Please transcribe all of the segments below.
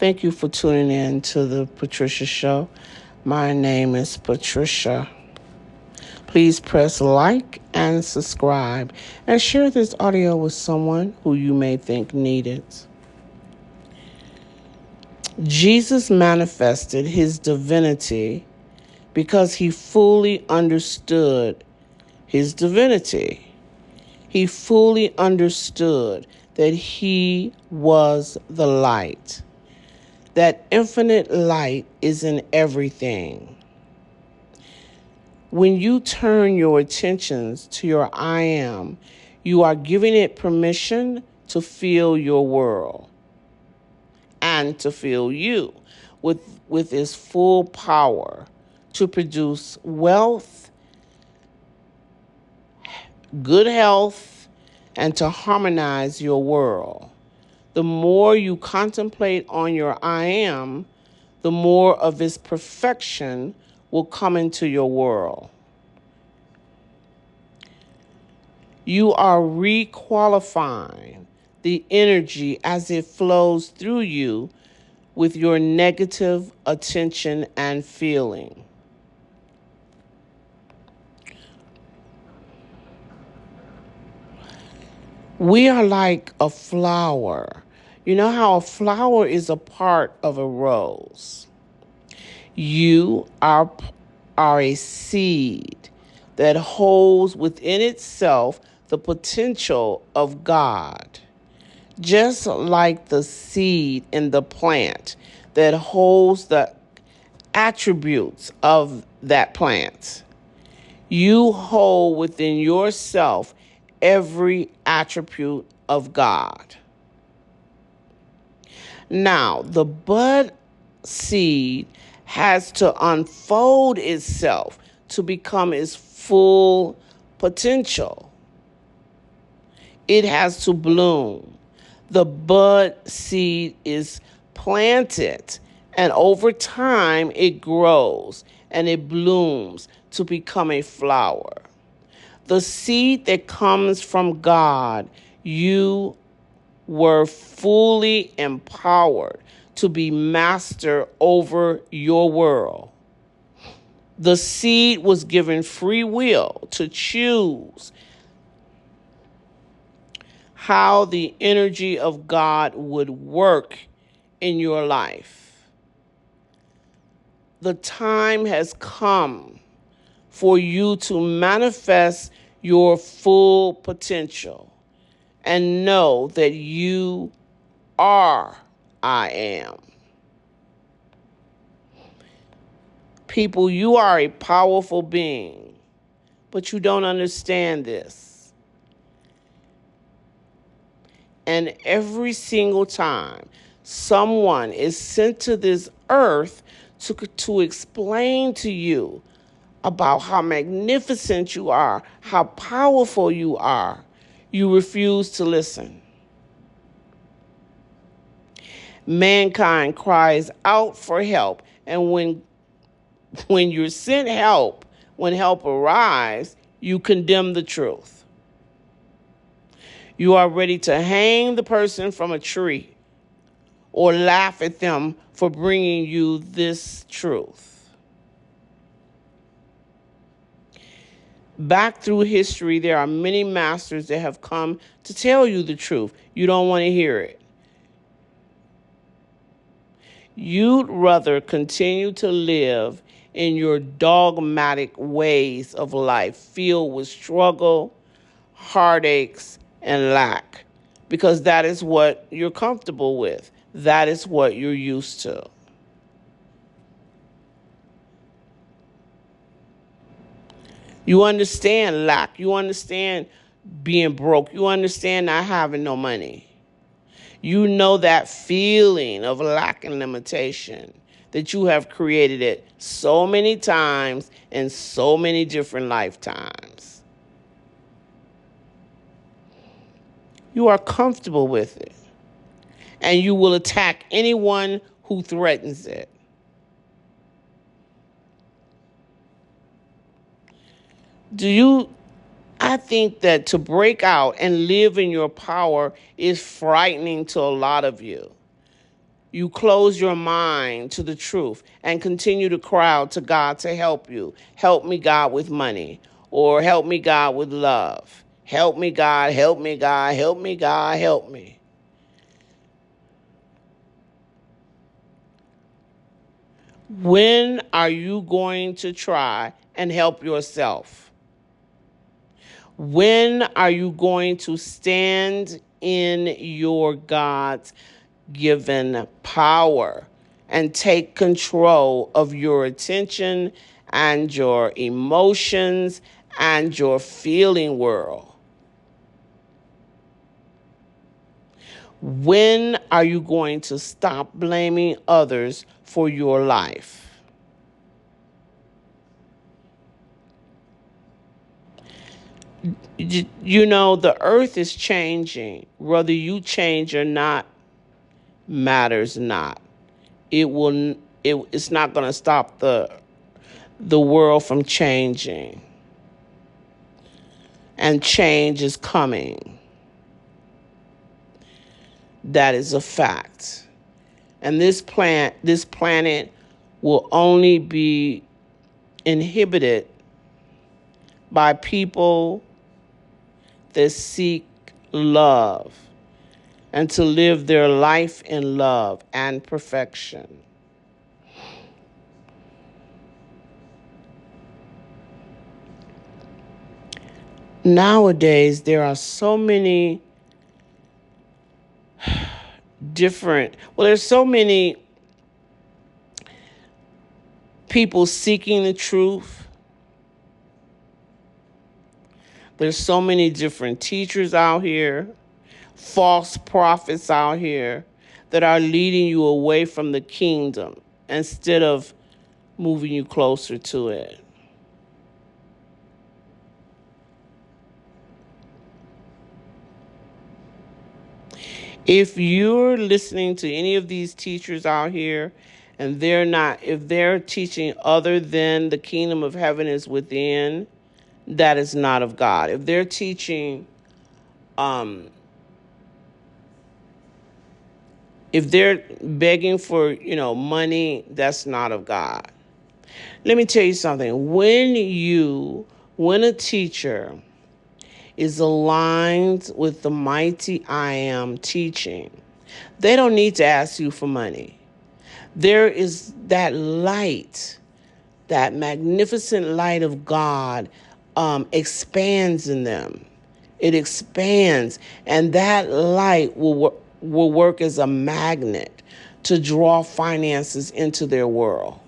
Thank you for tuning in to the Patricia Show. My name is Patricia. Please press like and subscribe and share this audio with someone who you may think need it. Jesus manifested his divinity because he fully understood his divinity. He fully understood that he was the light. That infinite light is in everything. When you turn your attentions to your I am, you are giving it permission to fill your world and to fill you with its full power to produce wealth, good health, and to harmonize your world. The more you contemplate on your I am, the more of its perfection will come into your world. You are requalifying the energy as it flows through you with your negative attention and feeling. We are like a flower. You know how a flower is a part of a rose? You are a seed that holds within itself the potential of God, just like the seed in the plant that holds the attributes of that plant. You hold within yourself every attribute of God. Now, the bud seed has to unfold itself to become its full potential. It has to bloom. The bud seed is planted, and over time it grows and it blooms to become a flower. The seed that comes from God, you were fully empowered to be master over your world. The seed was given free will to choose how the energy of God would work in your life. The time has come for you to manifest your full potential and know that you are I am. People, you are a powerful being, but you don't understand this. And every single time someone is sent to this earth to explain to you about how magnificent you are, how powerful you are, you refuse to listen. Mankind cries out for help, and when you're sent help, when help arrives, you condemn the truth. You are ready to hang the person from a tree or laugh at them for bringing you this truth. Back through history, there are many masters that have come to tell you the truth. You don't want to hear it. You'd rather continue to live in your dogmatic ways of life, filled with struggle, heartaches, and lack, because that is what you're comfortable with. That is what you're used to. You understand lack. You understand being broke. You understand not having no money. You know that feeling of lack and limitation that you have created it so many times in so many different lifetimes. You are comfortable with it, and you will attack anyone who threatens it. I think that to break out and live in your power is frightening to a lot of you. you close your mind to the truth and continue to cry out to God to help you. Help me, God, with money, or help me, God, with love. Help me, God, help me, God, help me, God, help me. When are you going to try and help yourself? When are you going to stand in your God's given power and take control of your attention and your emotions and your feeling world? When are you going to stop blaming others for your life? You know, the earth is changing. Whether you change or not matters not. It's not going to stop the world from changing. And change is coming. That is a fact. And this planet will only be inhibited by people that seek love and to live their life in love and perfection. Nowadays, there are so many there's so many people seeking the truth. There's so many different teachers out here, false prophets out here that are leading you away from the kingdom instead of moving you closer to it. If you're listening to any of these teachers out here and if they're teaching other than the kingdom of heaven is within, that is not of God. If they're teaching, if they're begging for, money, that's not of God. Let me tell you something. When a teacher is aligned with the mighty I am teaching, they don't need to ask you for money. There is that light, that magnificent light of God expands in them. It expands, and that light will work as a magnet to draw finances into their world.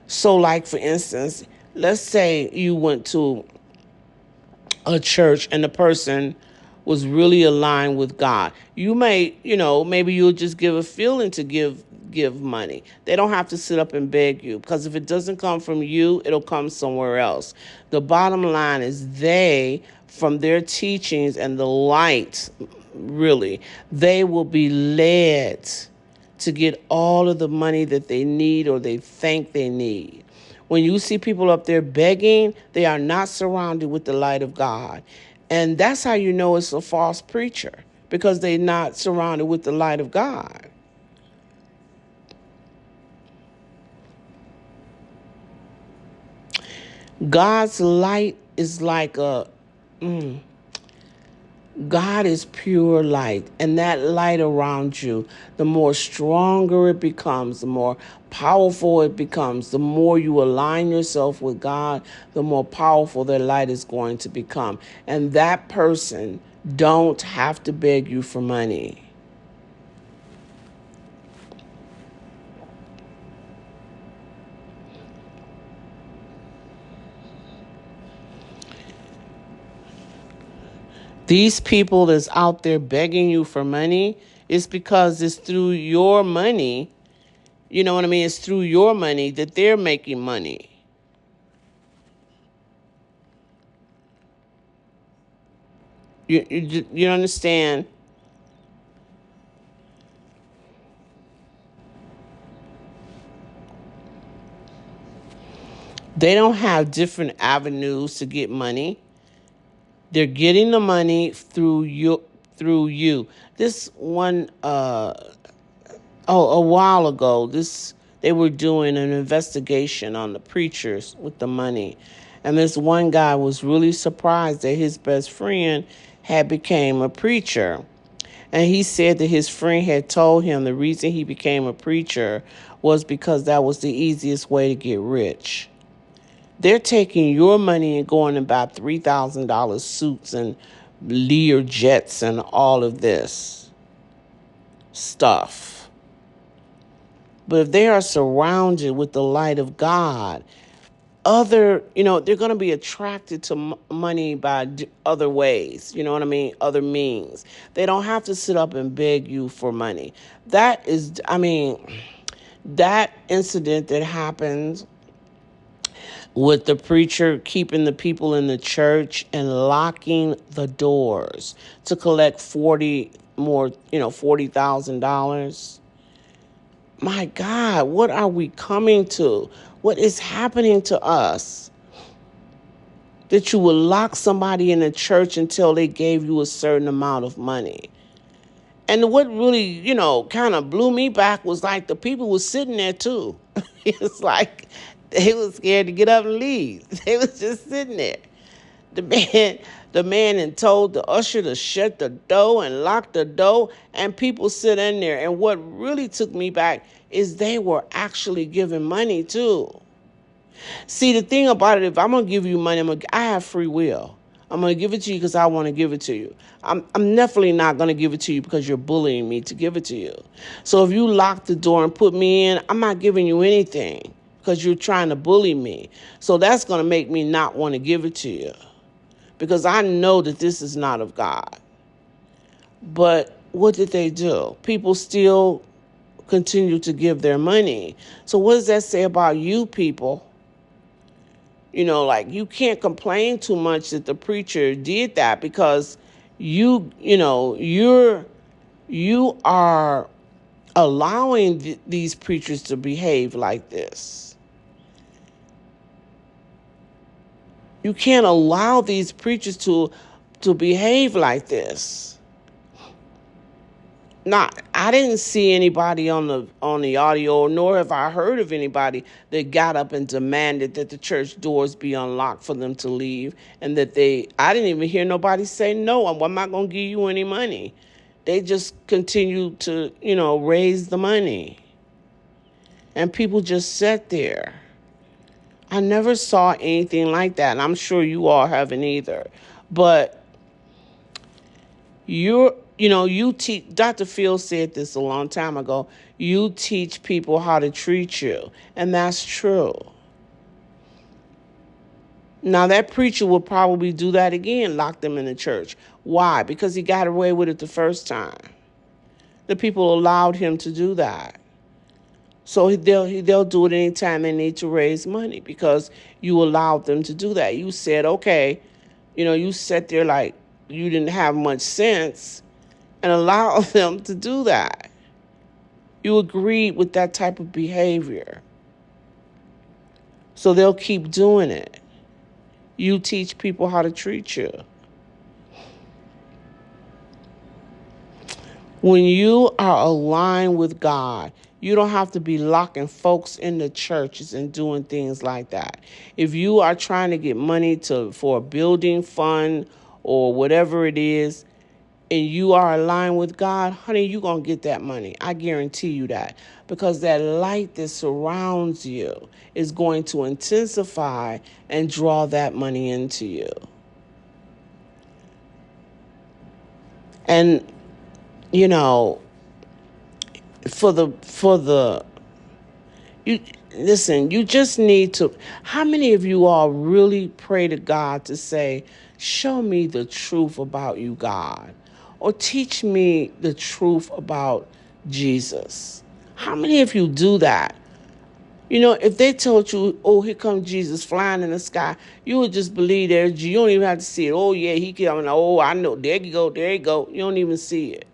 So, like, for instance, let's say you went to a church and the person was really aligned with God. You may, maybe you'll just give a feeling to give money. They don't have to sit up and beg you, because if it doesn't come from you, it'll come somewhere else. The bottom line is from their teachings and the light, really, they will be led to get all of the money that they need or they think they need. When you see people up there begging, they are not surrounded with the light of God. And that's how you know it's a false preacher, because they're not surrounded with the light of God. God's light is like God is pure light, and that light around you, the more stronger it becomes, the more powerful it becomes. The more you align yourself with God, the more powerful that light is going to become. And that person don't have to beg you for money. These people that's out there begging you for money, it's because it's through your money. You know what I mean? It's through your money that they're making money. You understand? They don't have different avenues to get money. They're getting the money through you. This one Oh, a while ago, they were doing an investigation on the preachers with the money. And this one guy was really surprised that his best friend had became a preacher. And he said that his friend had told him the reason he became a preacher was because that was the easiest way to get rich. They're taking your money and going and buy $3,000 suits and Lear jets and all of this stuff. But if they are surrounded with the light of God, they're going to be attracted to money by other ways. You know what I mean? Other means. They don't have to sit up and beg you for money. That incident that happened with the preacher keeping the people in the church and locking the doors to collect $40,000. My God, what are we coming to? What is happening to us? That you would lock somebody in a church until they gave you a certain amount of money. And what really, kind of blew me back was like the people were sitting there too. It's like they was scared to get up and leave. They was just sitting there. The man and told the usher to shut the door and lock the door, and people sit in there. And what really took me back is they were actually giving money too. See, the thing about it, if I'm gonna give you money, I have free will. I'm gonna give it to you because I want to give it to you. I'm definitely not gonna give it to you because you're bullying me to give it to you. So if you lock the door and put me in, I'm not giving you anything because you're trying to bully me. So that's gonna make me not want to give it to you, because I know that this is not of God. But what did they do? People still continue to give their money. So what does that say about you people? You can't complain too much that the preacher did that, because you are allowing these preachers to behave like this. You can't allow these preachers to behave like this. I didn't see anybody on the audio, nor have I heard of anybody that got up and demanded that the church doors be unlocked for them to leave, and I didn't even hear nobody say no. I'm not going to give you any money. They just continue to, raise the money, and people just sat there. I never saw anything like that, and I'm sure you all haven't either. But you teach, Dr. Phil said this a long time ago, you teach people how to treat you. And that's true. Now, that preacher will probably do that again, lock them in the church. Why? Because he got away with it the first time. The people allowed him to do that. So they'll do it anytime they need to raise money, because you allowed them to do that. You said, okay, you sat there like you didn't have much sense and allow them to do that. You agreed with that type of behavior. So they'll keep doing it. You teach people how to treat you. When you are aligned with God, you don't have to be locking folks in the churches and doing things like that. If you are trying to get money for a building fund or whatever it is, and you are aligned with God, honey, you're going to get that money. I guarantee you that. Because that light that surrounds you is going to intensify and draw that money into you. And, you just need to, how many of you all really pray to God to say, show me the truth about you, God, or teach me the truth about Jesus? How many of you do that? If they told you, oh, here comes Jesus flying in the sky, you would just believe there's, you don't even have to see it. Oh, yeah, he coming. Oh, I know. There you go. There you go. You don't even see it.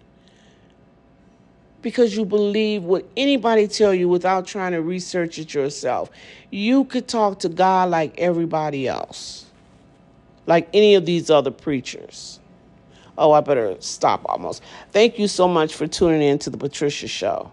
Because you believe what anybody tell you without trying to research it yourself. You could talk to God like everybody else, like any of these other preachers. Oh, I better stop almost. Thank you so much for tuning in to the Patricia Show.